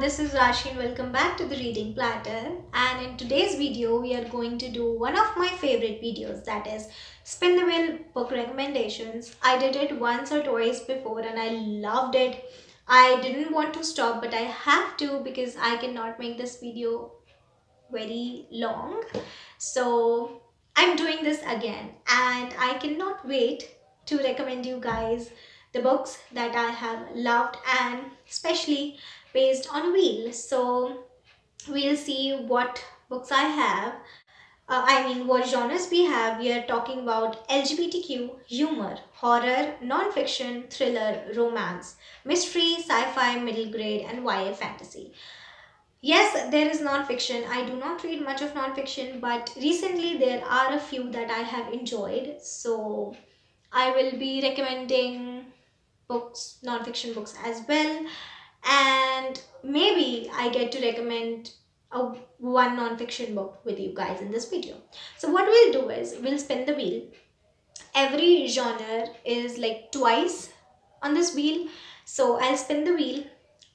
this is Rashi and welcome back to the Reading Platter. And in today's video, we are going to do one of my favorite videos, that is Spin the Wheel book recommendations. I did it once or twice before and I loved it. I didn't want to stop, but I have to because I cannot make this video very long. So I'm doing this again and I cannot wait to recommend you guys the books that I have loved and especially based on a wheel. So we'll see what books I have. What genres we have. We are talking about LGBTQ, humor, horror, non-fiction, thriller, romance, mystery, sci-fi, middle grade, and YA fantasy. Yes, there is non-fiction. I do not read much of non-fiction, but recently there are a few that I have enjoyed. So I will be recommending books, non-fiction books as well. And maybe I get to recommend one non-fiction book with you guys in this video. So what we'll do is we'll spin the wheel. Every genre is like twice on this wheel. So I'll spin the wheel.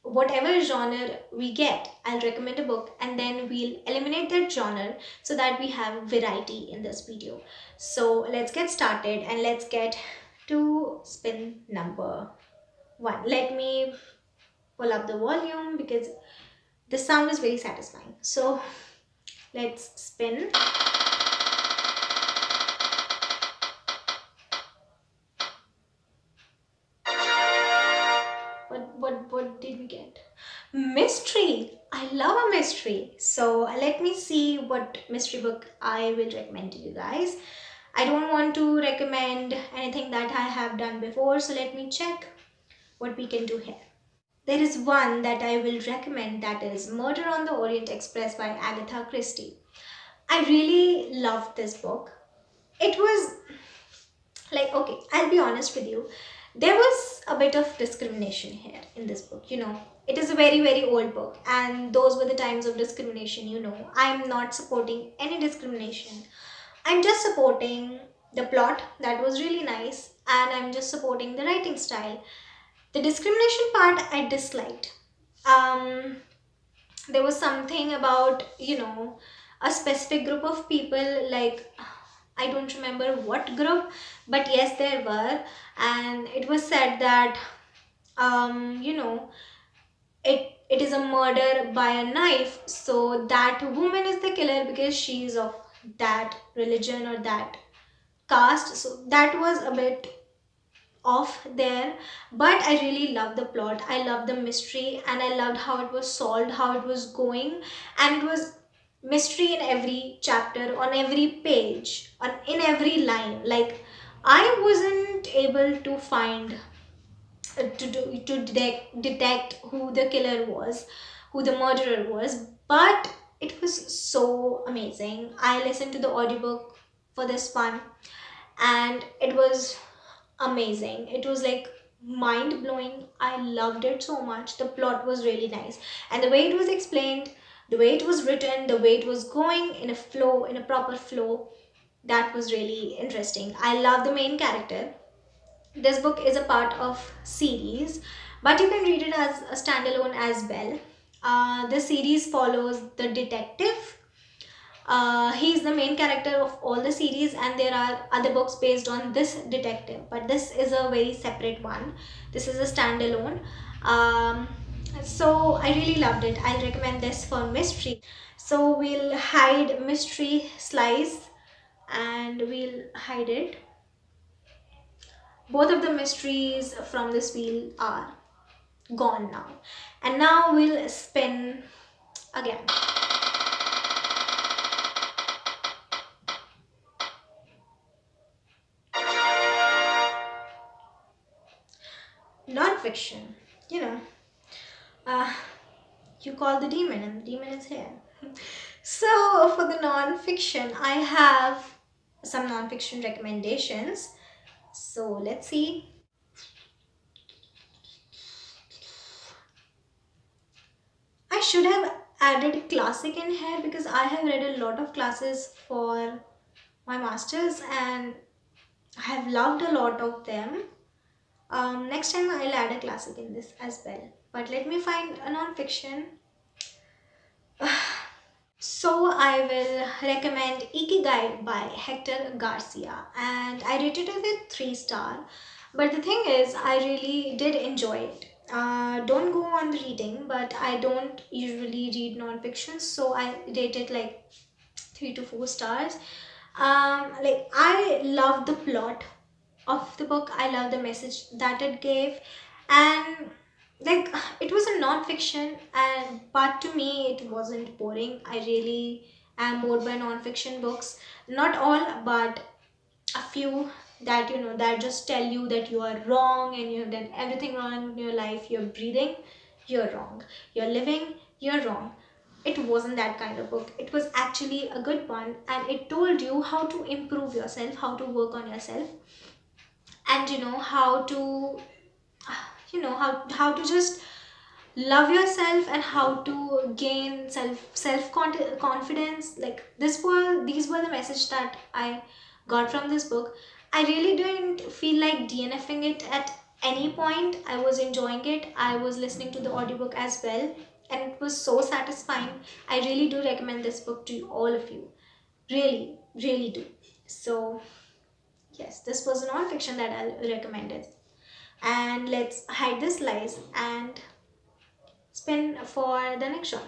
Whatever genre we get, I'll recommend a book and then we'll eliminate that genre so that we have variety in this video. So let's get started and let's get to spin number 1. Let me pull up the volume because the sound is very satisfying. So let's spin. What did we get? Mystery. I love a mystery. So let me see what mystery book I will recommend to you guys. I don't want to recommend anything that I have done before, so let me check what we can do here. There is one that I will recommend, that is Murder on the Orient Express by Agatha Christie. I really loved this book. It was like, okay, I'll be honest with you. There was a bit of discrimination here in this book, It is a very, very old book and those were the times of discrimination, I'm not supporting any discrimination. I'm just supporting the plot that was really nice and I'm just supporting the writing style. The discrimination part I disliked. There was something about, a specific group of people, like I don't remember what group, but yes, there were, and it was said that, it is a murder by a knife, so that woman is the killer because she is of that religion or that caste. So that was a bit off there, but I really loved the plot. I loved the mystery and I loved how it was solved, how it was going, and it was mystery in every chapter, on every page, in every line. Like I wasn't able to find to detect who the killer was, who the murderer was, but it was so amazing. I listened to the audiobook for this one and it was amazing. It was like mind-blowing. I loved it so much. The plot was really nice and the way it was explained, the way it was written, the way it was going in a flow, in a proper flow, that was really interesting. I love the main character. This book is a part of series, but you can read it as a standalone as well. The series follows the detective. He's the main character of all the series and there are other books based on this detective, but this is a very separate one. This is a standalone. So I really loved it. I recommend this for mystery. So we'll hide mystery slice and we'll hide it. Both of the mysteries from this wheel are gone now. And now we'll spin again. Non-fiction, you call the demon and the demon is here. So for the non-fiction, I have some non-fiction recommendations. So let's see. I should have added classic in here because I have read a lot of classes for my masters and I have loved a lot of them. Next time I'll add a classic in this as well. But let me find a non-fiction. So I will recommend Ikigai by Hector Garcia, and I rated it with 3 star. But the thing is, I really did enjoy it. Don't go on the reading, but I don't usually read non-fiction, so I rate it like 3 to 4 stars. Like I love the plot of the book. I love the message that it gave, and like it was a non-fiction, and but to me it wasn't boring. I really am bored by non-fiction books. Not all, but a few that that just tell you that you are wrong and you've done everything wrong in your life. You're breathing, you're wrong. You're living, you're wrong. It wasn't that kind of book. It was actually a good one, and it told you how to improve yourself, how to work on yourself, and how to how to just love yourself, and how to gain confidence. Like these were the message that I got from this book. I really didn't feel like DNFing it at any point. I was enjoying it. I was listening to the audiobook as well, and it was so satisfying. I really do recommend this book to all of you. Really, really do. So yes, this was a non-fiction that I recommended. And let's hide this lies and spin for the next genre.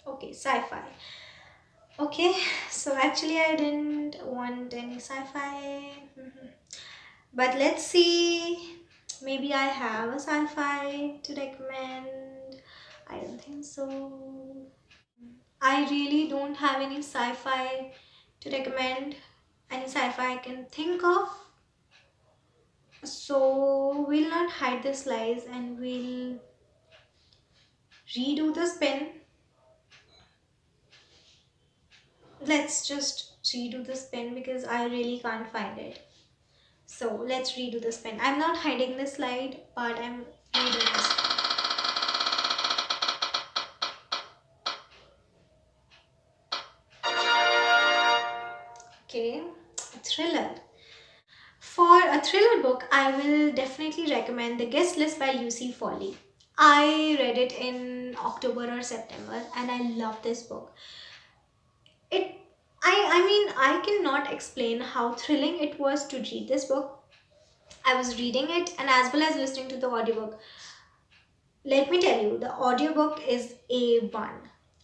Okay, sci-fi. Okay, so actually I didn't want any sci-fi. But let's see. Maybe I have a sci-fi to recommend. I don't think so. I really don't have any sci-fi to recommend. Any sci-fi I can think of. So we'll not hide the lies, and we'll redo the spin. Let's just redo the spin because I really can't find it. So let's redo the spin. I'm not hiding the slide, but I'm redoing this. Okay, a thriller. For a thriller book, I will definitely recommend The Guest List by Lucy Foley. I read it in October or September, and I love this book. It I mean, I cannot explain how thrilling it was to read this book. I was reading it and as well as listening to the audiobook. Let me tell you, the audiobook is A1.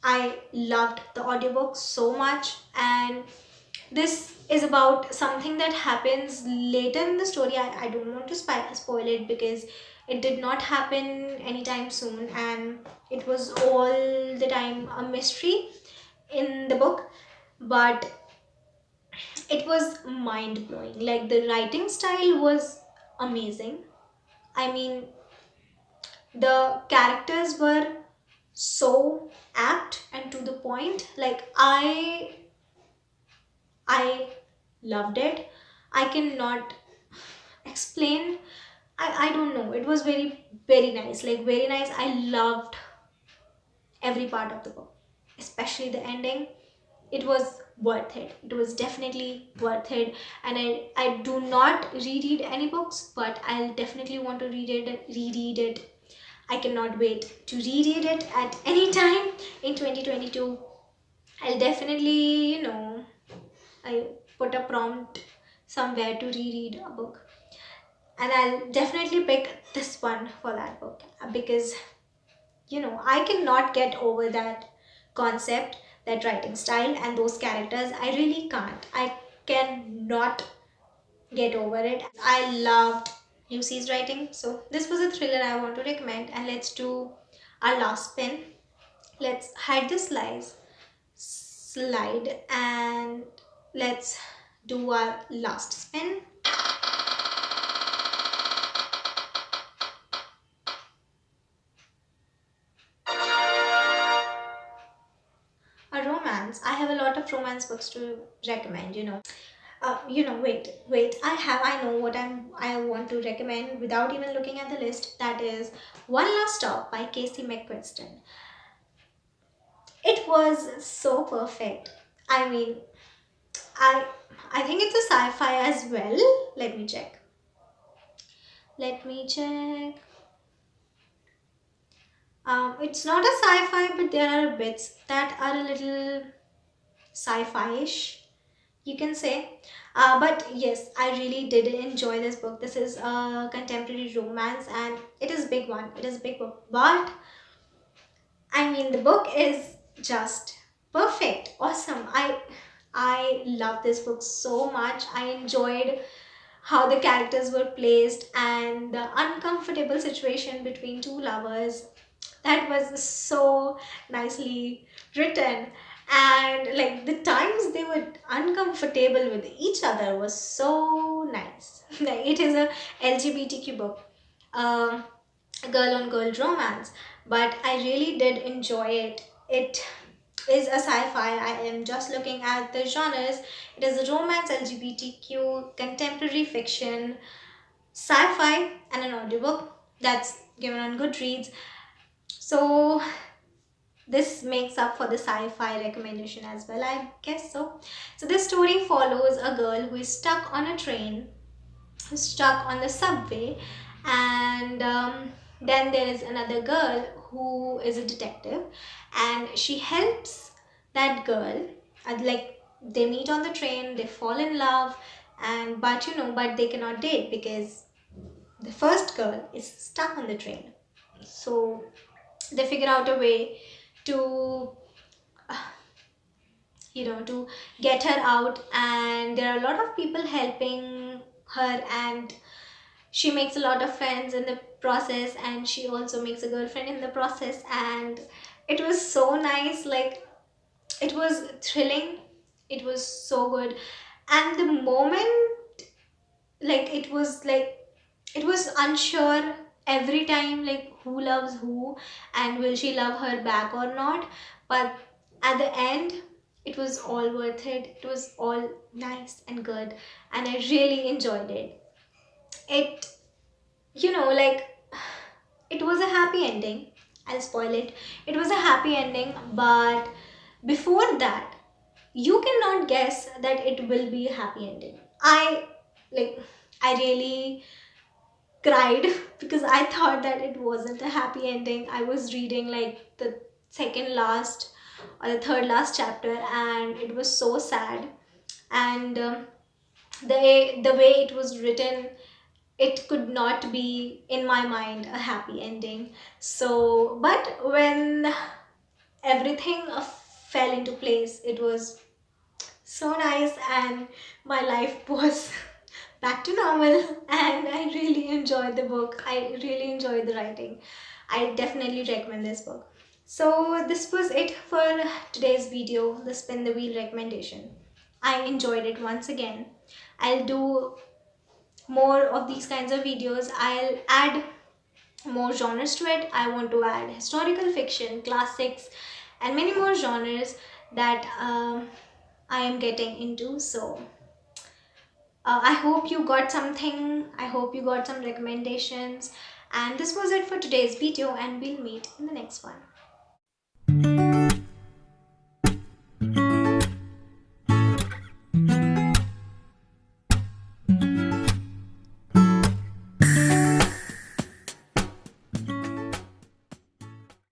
I loved the audiobook so much, and this is about something that happens later in the story. I don't want to spoil it because it did not happen anytime soon, and it was all the time a mystery in the book. But it was mind blowing. Like the writing style was amazing. I mean, the characters were so apt and to the point. Like I loved it. I cannot explain. I don't know. It was very, very nice. Like very nice. I loved every part of the book, especially the ending. It was worth it. It was definitely worth it. And I do not reread any books, but I'll definitely want to reread it. I cannot wait to reread it at any time in 2022. I'll definitely, I put a prompt somewhere to reread a book. And I'll definitely pick this one for that book because, I cannot get over that concept, that writing style, and those characters. I really can't. I cannot get over it. I loved Lucy's writing. So this was a thriller I want to recommend. And let's do our last spin. Let's hide the slide, and let's do our last spin. A romance. I have a lot of romance books to recommend. Wait. I know what I want to recommend without even looking at the list. That is One Last Stop by Casey Mcquinston. It was so perfect. I mean, I I think it's a sci-fi as well. Let me check. Let me check. It's not a sci-fi, but there are bits that are a little sci-fi-ish, you can say. But yes, I really did enjoy this book. This is a contemporary romance, and it is a big one. It is a big book, but I mean, the book is just perfect, awesome. I love this book so much. I enjoyed how the characters were placed and the uncomfortable situation between two lovers. That was so nicely written, and like the times they were uncomfortable with each other was so nice. Like, it is a LGBTQ book, um, girl on girl romance, but I really did enjoy it. It is a sci-fi. I am just looking at the genres. It is a romance, LGBTQ, contemporary fiction, sci-fi, and an audiobook that's given on Goodreads. So this makes up for the sci-fi recommendation as well, I guess so. So this story follows a girl who is stuck on a train, who's stuck on the subway, and then there is another girl who is a detective, and she helps that girl. Like, they meet on the train, they fall in love, and but they cannot date because the first girl is stuck on the train. So they figure out a way to to get her out, and there are a lot of people helping her, and she makes a lot of friends in the process, and she also makes a girlfriend in the process, and it was so nice. Like, it was thrilling, it was so good. And the moment, like, it was unsure every time, like, who loves who, and will she love her back or not. But at the end, it was all worth it. It was all nice and good, and I really enjoyed it. It like, it was a happy ending. I'll spoil it. It was a happy ending, but before that, you cannot guess that it will be a happy ending. Like I really cried because I thought that it wasn't a happy ending. I was reading like the second last or the third last chapter, and it was so sad. And the way it was written, it could not be in my mind a happy ending. So, but when everything fell into place, it was so nice, and my life was back to normal, and I really enjoyed the book. I really enjoyed the writing. I definitely recommend this book. So this was it for today's video, the spin the wheel recommendation. I enjoyed it once again. I'll do more of these kinds of videos. I'll add more genres to it. I want to add historical fiction, classics, and many more genres that I am getting into. So I hope you got something. I hope you got some recommendations. And this was it for today's video, and we'll meet in the next one.